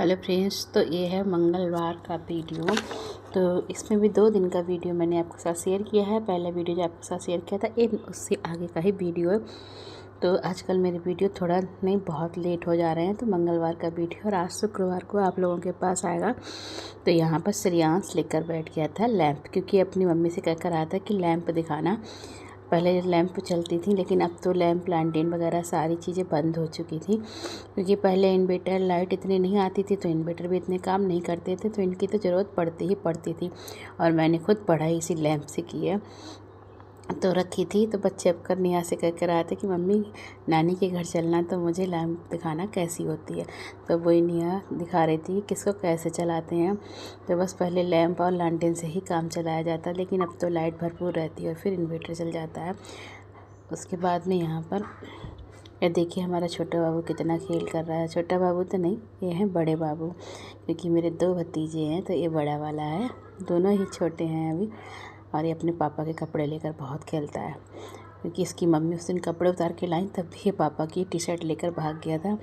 Hello friends, तो ये है मंगलवार का वीडियो। तो इसमें भी 2 दिन का वीडियो मैंने आपके साथ शेयर किया है। पहला वीडियो जो आपके साथ शेयर किया था ये उससे आगे का ही वीडियो है। तो आजकल मेरे वीडियो थोड़ा नहीं बहुत लेट हो जा रहे हैं। तो मंगलवार का वीडियो और आज शुक्रवार को आप लोगों के पास आएगा। तो यहाँ पर श्रेयांश लेकर बैठ गया था लैंप, क्योंकि अपनी मम्मी से कह कर आया था कि लैंप दिखाना। पहले लैंप चलती थी, लेकिन अब तो लैंप लैंटेन वगैरह सारी चीज़ें बंद हो चुकी थी, क्योंकि पहले इन्वर्टर लाइट इतनी नहीं आती थी, तो इन्वर्टर भी इतने काम नहीं करते थे, तो इनकी तो ज़रूरत पड़ती ही पड़ती थी। और मैंने खुद पढ़ाई इसी लैंप से की है, तो रखी थी। तो बच्चे अब कर नेहा से कह कर आए थे कि मम्मी नानी के घर चलना, तो मुझे लैंप दिखाना कैसी होती है। तो वही नेहा दिखा रही थी किसको कैसे चलाते हैं। तो बस पहले लैंप और लैंटेन से ही काम चलाया जाता, लेकिन अब तो लाइट भरपूर रहती है और फिर इन्वर्टर चल जाता है। उसके बाद में यहाँ पर ये देखिए हमारा छोटा बाबू कितना खेल कर रहा है। छोटा बाबू तो नहीं, ये हैं बड़े बाबू, क्योंकि मेरे 2 भतीजे हैं, तो ये बड़ा वाला है। दोनों ही छोटे हैं अभी। और ये अपने पापा के कपड़े लेकर बहुत खेलता है, क्योंकि इसकी मम्मी उस दिन कपड़े उतार के लाई, तब भी ये पापा की टी शर्ट लेकर भाग गया था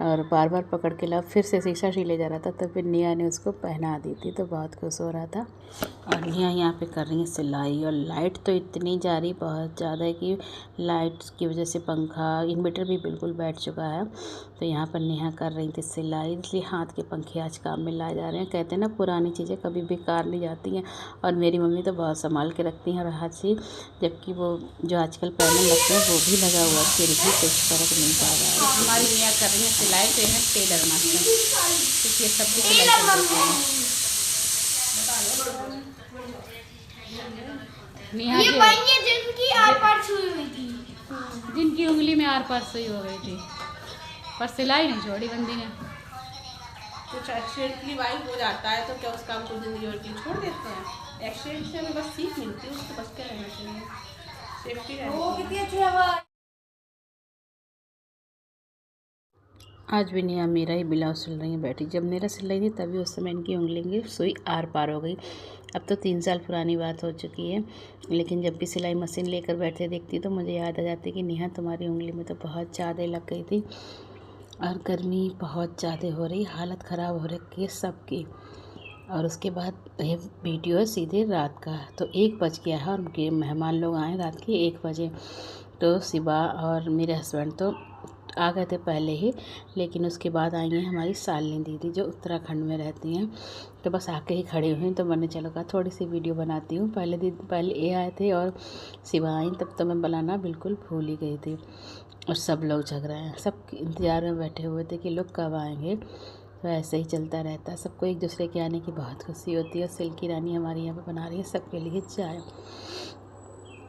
और बार बार पकड़ के ला, फिर से शीशा सी ले जा रहा था। तो फिर नेहा ने उसको पहना दी थी, तो बहुत खुश हो रहा था। और नेहा यहाँ पे कर रही है सिलाई। और लाइट तो इतनी जा रही बहुत ज़्यादा है कि लाइट की वजह से पंखा इन्वर्टर भी बिल्कुल बैठ चुका है। तो यहाँ पर नेहा कर रही थी सिलाई, इसलिए हाथ के पंखे आज काम में लाए जा रहे हैं। कहते हैं ना, पुरानी चीज़ें कभी बेकार नहीं जाती हैं। और मेरी मम्मी तो बहुत संभाल के रखती हैं और हाथ से, जबकि वो जो आजकल पैनल लगते हैं वो भी लगा हुआ, फिर भी कुछ फ़र्क नहीं पड़ रहा है। हमारी नेहा कर रही है सिलाई, तो है टेलर मास्टर, क्योंकि सब कुछ सिलाई कर देते हैं। ये जिनकी आर पार सुई हुई थी, जिनकी उंगली में आर पार सुई हो गई थी, पर सिलाई नहीं छोड़ी बंदी ने। कुछ एक्सीडेंट की वाइफ हो जाता है तो क्या उस काम को जिंदगी भर की छोड़ देते हैं। एक्सीडेंट से हमें बस सीख मिलती है, उससे बच के रहना चाहिए, सेफ्टी रहना चाहिए। आज भी नेहा मेरा ही ब्लाउज सिल रही है बैठी। जब मेरा सिल रही थी तभी उस समय इनकी उंगली में सुई आर पार हो गई। अब तो 3 साल पुरानी बात हो चुकी है, लेकिन जब भी सिलाई मशीन लेकर बैठते देखती तो मुझे याद आ जाती कि नेहा तुम्हारी उंगली में तो बहुत ज़्यादा लग गई थी। और गर्मी बहुत ज़्यादा हो रही, हालत ख़राब हो रही है सबकी। और उसके बाद ये वीडियो है सीधे रात का, तो 1 बज गया है और उनके मेहमान लोग आए रात के 1 बजे। तो शिवा और मेरे हस्बैंड तो आ गए थे पहले ही, लेकिन उसके बाद आई हैं हमारी शालिनी दीदी, जो उत्तराखंड में रहती हैं। तो बस आके ही खड़ी हुई, तो मैंने चलो कहा थोड़ी सी वीडियो बनाती हूँ। पहले ये आए थे और शिवा आई, तब तो मैं बनाना बिल्कुल भूल ही गई थी। और सब लोग जग रहे हैं, सब इंतज़ार में बैठे हुए थे कि लोग कब आएंगे। तो ऐसे ही चलता रहता है, सबको एक दूसरे के आने की बहुत खुशी होती है। सिल्की रानी हमारी यहाँ पे बना रही है सबके लिए चाय,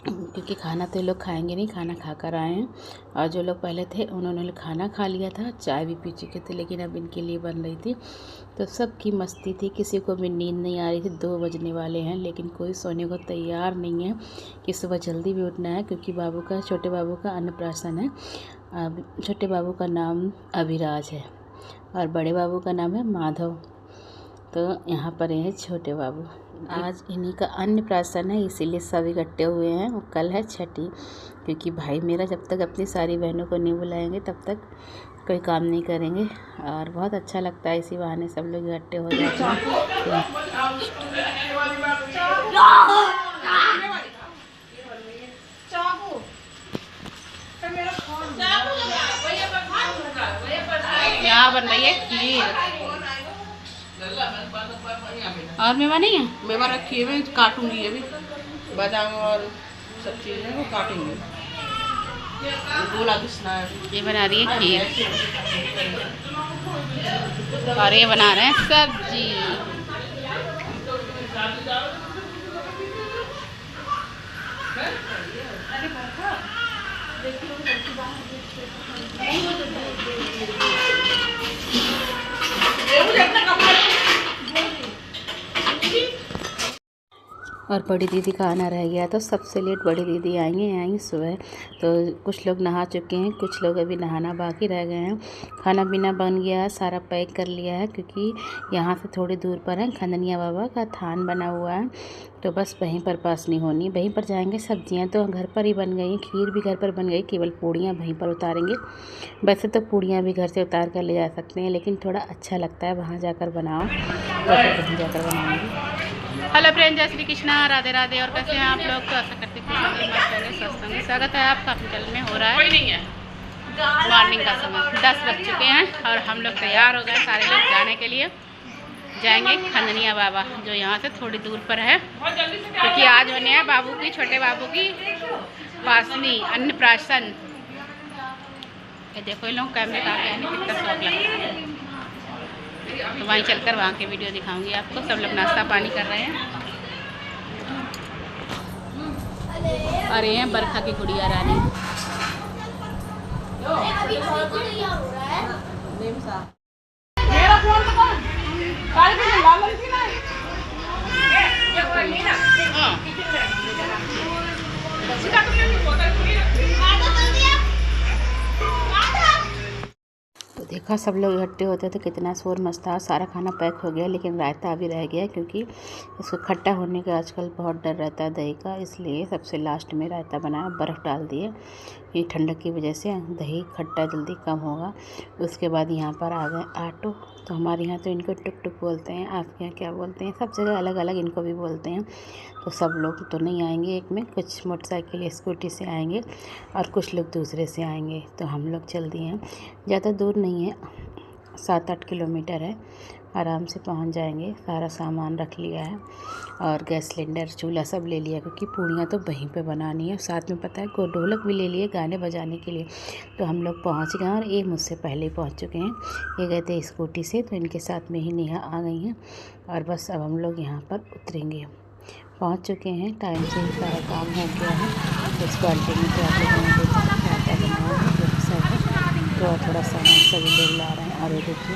क्योंकि खाना तो ये लोग खाएंगे नहीं, खाना खा कर आए हैं। और जो लोग पहले थे उन्होंने खाना खा लिया था, चाय भी पी चुके थे, लेकिन अब इनके लिए बन रही थी। तो सबकी मस्ती थी, किसी को भी नींद नहीं आ रही थी। 2 बजने वाले हैं, लेकिन कोई सोने को तैयार नहीं है कि सुबह जल्दी भी उठना है, क्योंकि छोटे बाबू का अन्नप्राशन है। छोटे बाबू का नाम अभिराज है और बड़े बाबू का नाम है माधव। तो यहाँ पर ये है छोटे बाबू। आज इन्हीं का अन्नप्राशन है, इसीलिए सब इकट्ठे हुए हैं। और कल है छठी, क्योंकि भाई मेरा जब तक अपनी सारी बहनों को नहीं बुलाएंगे तब तक कोई काम नहीं करेंगे। और बहुत अच्छा लगता है, इसी बहाने सब लोग इकट्ठे हो जाते हैं। यहाँ बन रही है खीर और मेवा नहीं है, मेवा रखी है, मैं काटूंगी अभी, बादाम और सब चीज़ें वो काटूंगी। गोला घिसना है। ये बना रही है खीर और ये बना रहे हैं सब्जी। और बड़ी दीदी का आना रह गया, तो सबसे लेट बड़ी दीदी आएंगी सुबह। तो कुछ लोग नहा चुके हैं, कुछ लोग अभी नहाना बाकी रह गए हैं। खाना पीना बन गया है, सारा पैक कर लिया है, क्योंकि यहाँ से थोड़ी दूर पर है खंदनिया बाबा का थान बना हुआ है, तो बस वहीं पर पास नहीं होनी, वहीं पर जाएंगे। सब्जियां तो घर पर ही बन गई, खीर भी घर पर बन गई, केवल पूड़ियाँ वहीं पर उतारेंगे। वैसे तो पूड़ियाँ भी घर से उतार कर ले जा सकते हैं, लेकिन थोड़ा अच्छा लगता है वहाँ जाकर बनाओ, तो वहीं जाकर बनाएंगे। हेलो फ्रेंड, जय श्री कृष्णा, राधे राधे। और कैसे हैं आप लोग? तो आशा करते हैं स्वस्थ होंगे। स्वागत है आपका अपने चैनल में। हो रहा है मॉर्निंग का समय, 10 बज चुके हैं और हम लोग तैयार हो गए सारे लोग जाने के लिए। जाएंगे खंदनिया बाबा, जो यहाँ से थोड़ी दूर पर है, क्योंकि आज होने है बाबू की, छोटे बाबू की वासनी अन्नप्राशन। ये देखो इन लोग कैमरे का कितना शौक लगता है। तो वहीं चलकर वहाँ की वीडियो दिखाऊंगी आपको। सब लोग नाश्ता पानी कर रहे हैं और ये है बरखा की गुड़िया रानी। तो देखा सब लोग इकट्ठे होते थे, कितना शोर मचता। सारा खाना पैक हो गया, लेकिन रायता अभी रह गया, क्योंकि इसको खट्टा होने का आजकल बहुत डर रहता है दही का, इसलिए सबसे लास्ट में रायता बनाया, बर्फ़ डाल दिए। ये ठंडक की वजह से दही खट्टा जल्दी कम होगा। उसके बाद यहाँ पर आ गए ऑटो। तो हमारे यहाँ तो इनको टुक टुक बोलते हैं, आपके यहाँ क्या बोलते हैं? सब जगह अलग अलग इनको भी बोलते हैं। तो सब लोग तो नहीं आएंगे एक में, कुछ मोटरसाइकिल स्कूटी से आएंगे और कुछ लोग दूसरे से आएंगे। तो हम लोग चल दिए हैं, ज़्यादा दूर नहीं है, 7-8 किलोमीटर है, आराम से पहुंच जाएंगे। सारा सामान रख लिया है और गैस सिलेंडर चूल्हा सब ले लिया, क्योंकि पूड़ियाँ तो वहीं पे बनानी है। साथ में पता है को ढोलक भी ले लिए गाने बजाने के लिए। तो हम लोग पहुंच गए और ये मुझसे पहले ही पहुंच चुके हैं। ये गए थे स्कूटी से, तो इनके साथ में ही नेहा आ गई हैं और बस अब हम लोग यहाँ पर उतरेंगे। पहुँच चुके हैं, टाइम से ही सारा काम हो गया है। इस बाल्टी में तो आप लोगों ने देखा आटा बनाया है, तो थोड़ा सामान सभी लोग ला रहे हैं। और ये देखिए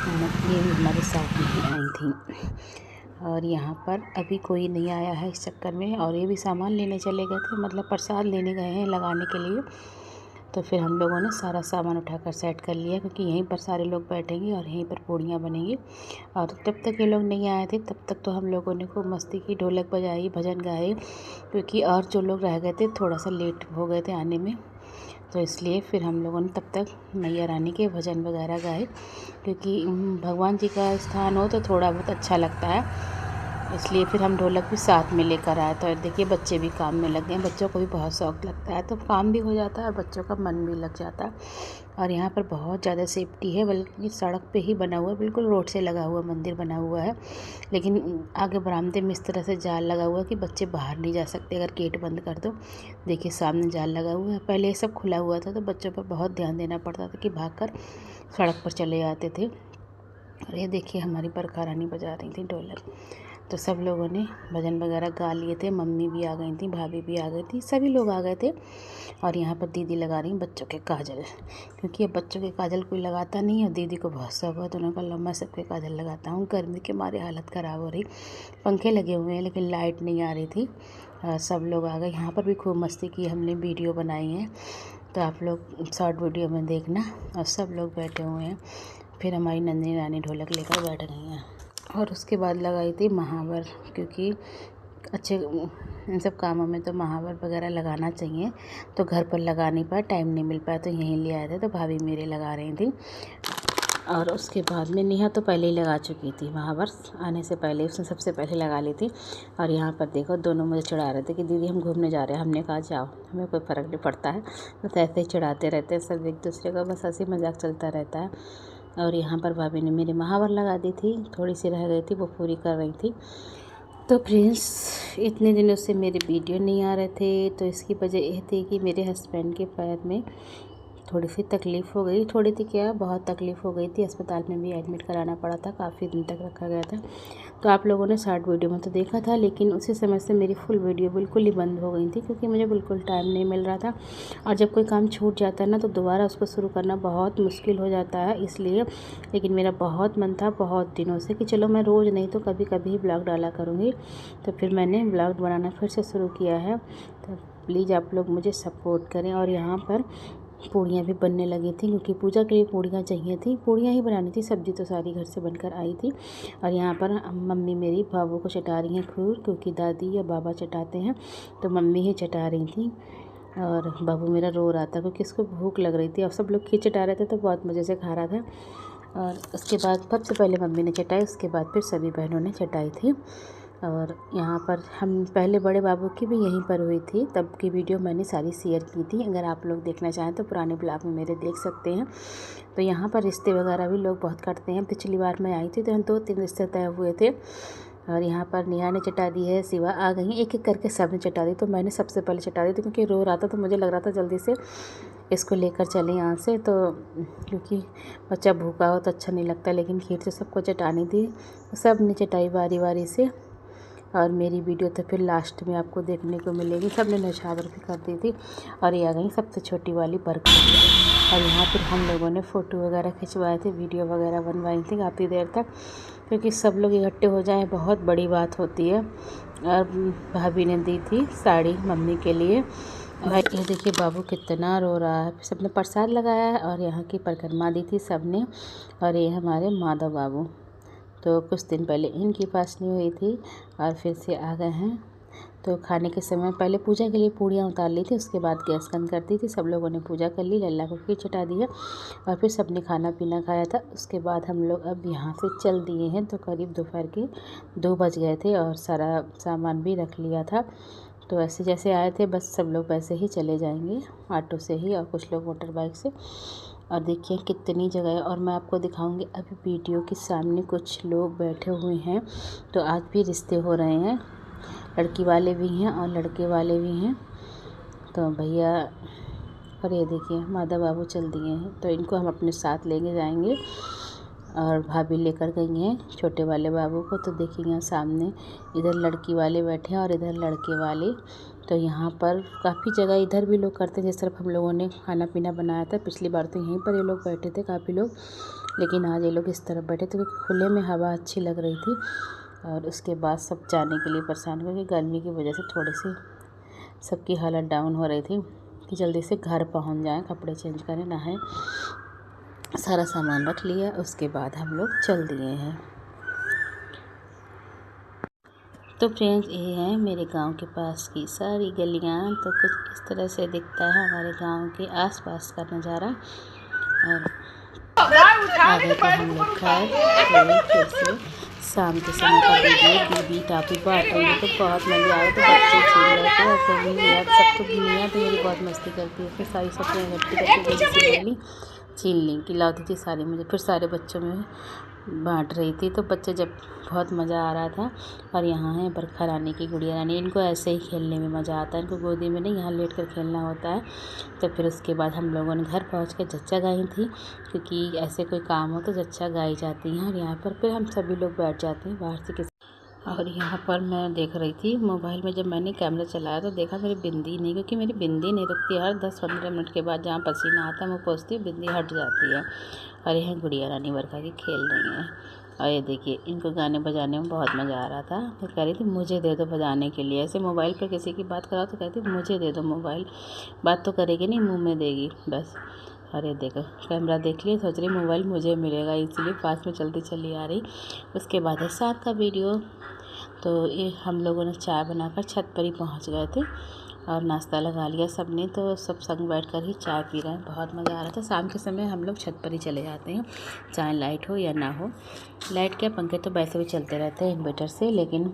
ये भी हमारे साथ में ही आई थी। और यहाँ पर अभी कोई नहीं आया है इस चक्कर में, और ये भी सामान लेने चले गए थे, मतलब प्रसाद लेने गए हैं लगाने के लिए। तो फिर हम लोगों ने सारा सामान उठाकर सेट कर लिया, क्योंकि यहीं पर सारे लोग बैठेंगे और यहीं पर पूड़ियाँ बनेंगी। और जब तक ये लोग नहीं आए थे तब तक तो हम लोगों ने खूब मस्ती की, ढोलक बजाई, भजन गाए, क्योंकि और जो लोग रह गए थे थोड़ा सा लेट हो गए थे आने में। तो इसलिए फिर हम लोगों ने तब तक मैया रानी के भजन वगैरह गाए, क्योंकि भगवान जी का स्थान हो तो थोड़ा बहुत अच्छा लगता है, इसलिए फिर हम ढोलक भी साथ में लेकर आए। तो देखिए बच्चे भी काम में लग गए, बच्चों को भी बहुत शौक़ लगता है, तो काम भी हो जाता है और बच्चों का मन भी लग जाता है। और यहाँ पर बहुत ज़्यादा सेफ्टी है, बल्कि सड़क पे ही बना हुआ है, बिल्कुल रोड से लगा हुआ मंदिर बना हुआ है, लेकिन आगे बरामदे में इस तरह से जाल लगा हुआ है कि बच्चे बाहर नहीं जा सकते अगर गेट बंद कर दो। देखिए सामने जाल लगा हुआ है, पहले ये सब खुला हुआ था, तो बच्चों पर बहुत ध्यान देना पड़ता था कि भागकर सड़क पर चले जाते थे। और ये देखिए हमारी बरखा रानी बजा रही थी ढोलक। तो सब लोगों ने भजन वगैरह गा लिए थे, मम्मी भी आ गई थी, भाभी भी आ गई थी, सभी लोग आ गए थे। और यहाँ पर दीदी लगा रही बच्चों के काजल, क्योंकि अब बच्चों के काजल कोई लगाता नहीं है, दीदी को बहुत शौक है, तो उन्होंने कहा मैं सबके काजल लगाता हूँ। गर्मी के मारे हालत ख़राब हो रही, पंखे लगे हुए हैं लेकिन लाइट नहीं आ रही थी। सब लोग आ गए, यहाँ पर भी खूब मस्ती की, हमने वीडियो बनाई है, तो आप लोग शॉर्ट वीडियो में देखना। और सब लोग बैठे हुए हैं। फिर हमारी नंदिनी रानी ढोलक लेकर बैठ गई हैं। और उसके बाद लगाई थी महावर, क्योंकि अच्छे इन सब कामों में तो महावर वगैरह लगाना चाहिए। तो घर पर लगा नहीं पाया, टाइम नहीं मिल पाया, तो यहीं ले आए थे, तो भाभी मेरे लगा रही थी। और उसके बाद में नेहा तो पहले ही लगा चुकी थी, महावर आने से पहले उसने सबसे पहले लगा ली थी। और यहाँ पर देखो दोनों मुझे चिढ़ा रहे थे कि दीदी हम घूमने जा रहे हैं। हमने कहा जाओ, हमें कोई फ़र्क नहीं पड़ता है, बस ऐसे ही चिढ़ाते रहते हैं सब एक दूसरे का, बस हंसी मजाक चलता रहता है। और यहाँ पर भाभी ने मेरी महावर लगा दी थी, थोड़ी सी रह गई थी, वो पूरी कर रही थी। तो फ्रेंड्स इतने दिनों से मेरे वीडियो नहीं आ रहे थे, तो इसकी वजह यह थी कि मेरे हस्बैंड के पैर में थोड़ी सी तकलीफ़ हो गई, थोड़ी थी क्या बहुत तकलीफ़ हो गई थी, अस्पताल में भी एडमिट कराना पड़ा था, काफ़ी दिन तक रखा गया था। तो आप लोगों ने शॉर्ट वीडियो में तो देखा था, लेकिन उसी समय से मेरी फुल वीडियो बिल्कुल ही बंद हो गई थी, क्योंकि मुझे बिल्कुल टाइम नहीं मिल रहा था। और जब कोई काम छूट जाता है ना तो दोबारा उसको शुरू करना बहुत मुश्किल हो जाता है, इसलिए। लेकिन मेरा बहुत मन था बहुत दिनों से कि चलो मैं रोज़ नहीं तो कभी कभी ही ब्लॉग डाला करूँगी, तो फिर मैंने ब्लॉग बनाना फिर से शुरू किया है। तो प्लीज़ आप लोग मुझे सपोर्ट करें। और यहाँ पर पूड़ियाँ भी बनने लगी थी, क्योंकि पूजा के लिए पूड़ियाँ चाहिए थी, पूड़ियाँ ही बनानी थी, सब्ज़ी तो सारी घर से बनकर आई थी। और यहाँ पर मम्मी मेरी बाबू को चटा रही हैं खूर, क्योंकि दादी या बाबा चटाते हैं तो मम्मी ही चटा रही थी। और बाबू मेरा रो रहा था क्योंकि इसको भूख लग रही थी, और सब लोग खींच चटा रहे थे तो बहुत मज़े से खा रहा था। और उसके बाद सबसे पहले मम्मी ने चटाई, उसके बाद फिर सभी बहनों ने चटाई थी। और यहाँ पर हम पहले बड़े बाबू की भी यहीं पर हुई थी, तब की वीडियो मैंने सारी शेयर की थी। अगर आप लोग देखना चाहें तो पुराने ब्लॉग में मेरे देख सकते हैं। तो यहाँ पर रिश्ते वगैरह भी लोग बहुत करते हैं। पिछली बार मैं आई थी तो 2-3 रिश्ते तय हुए थे। और यहाँ पर नेहा ने चटा दी है, शिवा आ गई, एक एक करके सब ने चटा दी। तो मैंने सबसे पहले चटा दी थी, क्योंकि रो रहा था तो मुझे लग रहा था जल्दी से इसको लेकर चलें यहाँ से, तो क्योंकि बच्चा भूखा हो तो अच्छा नहीं लगता। लेकिन खीर से सबको चटानी थी, सब ने चटाई बारी बारी से। और मेरी वीडियो तो फिर लास्ट में आपको देखने को मिलेगी। सब ने नौछावर भी कर दी थी। और ये आ गई सबसे छोटी वाली बरखा। और यहाँ पर हम लोगों ने फ़ोटो वगैरह खिंचवाए थे, वीडियो वगैरह बनवाई थी काफ़ी देर तक, क्योंकि सब लोग इकट्ठे हो जाएं बहुत बड़ी बात होती है। और भाभी ने दी थी साड़ी मम्मी के लिए। भाई ये देखिए बाबू कितना रो रहा है। सबने प्रसाद लगाया है और यहाँ की परिक्रमा दी थी सबने। और ये हमारे माधव बाबू, तो कुछ दिन पहले इनकी पासनी हुई थी और फिर से आ गए हैं। तो खाने के समय पहले पूजा के लिए पूड़ियाँ उतार ली थी, उसके बाद गैस बंद कर दी थी। सब लोगों ने पूजा कर ली, लल्ला को खीर चटा दिया और फिर सबने खाना पीना खाया था। उसके बाद हम लोग अब यहाँ से चल दिए हैं। तो करीब दोपहर के 2 बज गए थे और सारा सामान भी रख लिया था। तो ऐसे जैसे आए थे बस सब लोग वैसे ही चले जाएंगे, ऑटो से ही, और कुछ लोग मोटर बाइक से। और देखिए कितनी जगह है। और मैं आपको दिखाऊंगी अभी वीडियो के सामने कुछ लोग बैठे हुए हैं। तो आज भी रिश्ते हो रहे हैं, लड़की वाले भी हैं और लड़के वाले भी हैं। तो भैया, और ये देखिए माधव बाबू चल दिए हैं, तो इनको हम अपने साथ लेके जाएंगे। और भाभी लेकर गई हैं छोटे वाले बाबू को। तो देखिए यहाँ सामने इधर लड़की वाले बैठे हैं और इधर लड़के वाले। तो यहाँ पर काफ़ी जगह इधर भी लोग करते हैं, जिस तरफ हम लोगों ने खाना पीना बनाया था। पिछली बार तो यहीं पर ये लोग बैठे थे काफ़ी लोग, लेकिन आज ये लोग इस तरफ बैठे थे क्योंकि खुले में हवा अच्छी लग रही थी। और उसके बाद सब जाने के लिए परेशान, क्योंकि गर्मी की वजह से थोड़ी सी सबकी हालत डाउन हो रही थी कि जल्दी से घर पहुँच जाएँ, कपड़े चेंज करें, नहाएं। सारा सामान रख लिया, उसके बाद हम लोग चल दिए हैं। तो फ्रेंड्स ये हैं मेरे गांव के पास की सारी गलियां। तो कुछ इस तरह से दिखता है हमारे गांव के आसपास का नज़ारा। और आगे तो हम लोग खाए फिर से शाम के समय का वीडियो दीदी टापी बांट रही है, तो बहुत मज़ा आया। तो बच्चे छीन रहे थे और फिर मियाँ सबको, मियाँ तो मेरी बहुत मस्ती करती है, फिर सारी सब्जियाँ इकट्ठी करके छीन ली, खिलाती थी सारी मुझे, फिर सारे बच्चों में बांट रही थी। तो बच्चे जब बहुत मज़ा आ रहा था। और यहाँ है बरखा रानी की गुड़िया रानी, इनको ऐसे ही खेलने में मज़ा आता है, इनको गोदी में नहीं यहाँ लेट कर खेलना होता है। तो फिर उसके बाद हम लोगों ने घर पहुँच कर जच्चा गाई थी, क्योंकि ऐसे कोई काम हो तो जच्चा गाई जाती हैं। और यहाँ पर फिर हम सभी लोग बैठ जाते हैं बाहर से किसी। और यहाँ पर मैं देख रही थी मोबाइल में, जब मैंने कैमरा चलाया तो देखा मेरी बिंदी नहीं, क्योंकि मेरी बिंदी नहीं रुकती, हर 10-15 मिनट के बाद जहाँ पसीना आता है मैं पोंछती हूँ, बिंदी हट जाती है। और यहाँ गुड़िया रानी बरखा की खेल रही हैं। और ये देखिए इनको गाने बजाने में बहुत मज़ा आ रहा था। तो कह रही थी मुझे दे दो बजाने के लिए, ऐसे मोबाइल पर किसी की बात कराओ तो कहती मुझे दे दो मोबाइल, बात तो करेगी नहीं, मुँह में देगी बस। अरे देखो कैमरा देख लिए, सोच रही मोबाइल मुझे मिलेगा, इसलिए पास में चलती चली आ रही। उसके बाद है साथ का वीडियो। तो ये हम लोगों ने चाय बनाकर छत पर ही पहुंच गए थे और नाश्ता लगा लिया सबने। तो सब संग बैठकर ही चाय पी रहे हैं, बहुत मज़ा आ रहा था। शाम के समय हम लोग छत पर ही चले जाते हैं, चाहे लाइट हो या ना हो। लाइट क्या, पंखे तो वैसे भी चलते रहते हैं इन्वर्टर से, लेकिन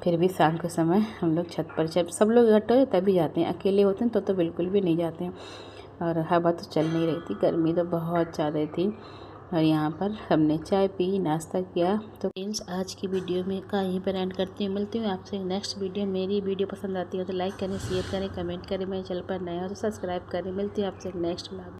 फिर भी शाम के समय हम लोग छत पर, जब सब लोग इकट्ठे हो तभी जाते हैं, अकेले होते हैं तो बिल्कुल भी नहीं जाते हैं। और हवा तो चल नहीं रही थी, गर्मी तो बहुत ज़्यादा थी। और यहाँ पर हमने चाय पी, नाश्ता किया। तो फ्रेंड्स आज की वीडियो में का यहीं पर एंड करती हूँ। मिलती हूँ आपसे नेक्स्ट वीडियो। मेरी वीडियो पसंद आती है तो लाइक करें, शेयर करें, कमेंट करें। मेरे चैनल पर नया हो तो सब्सक्राइब करें। मिलती हूँ आपसे नेक्स्ट ब्लॉग।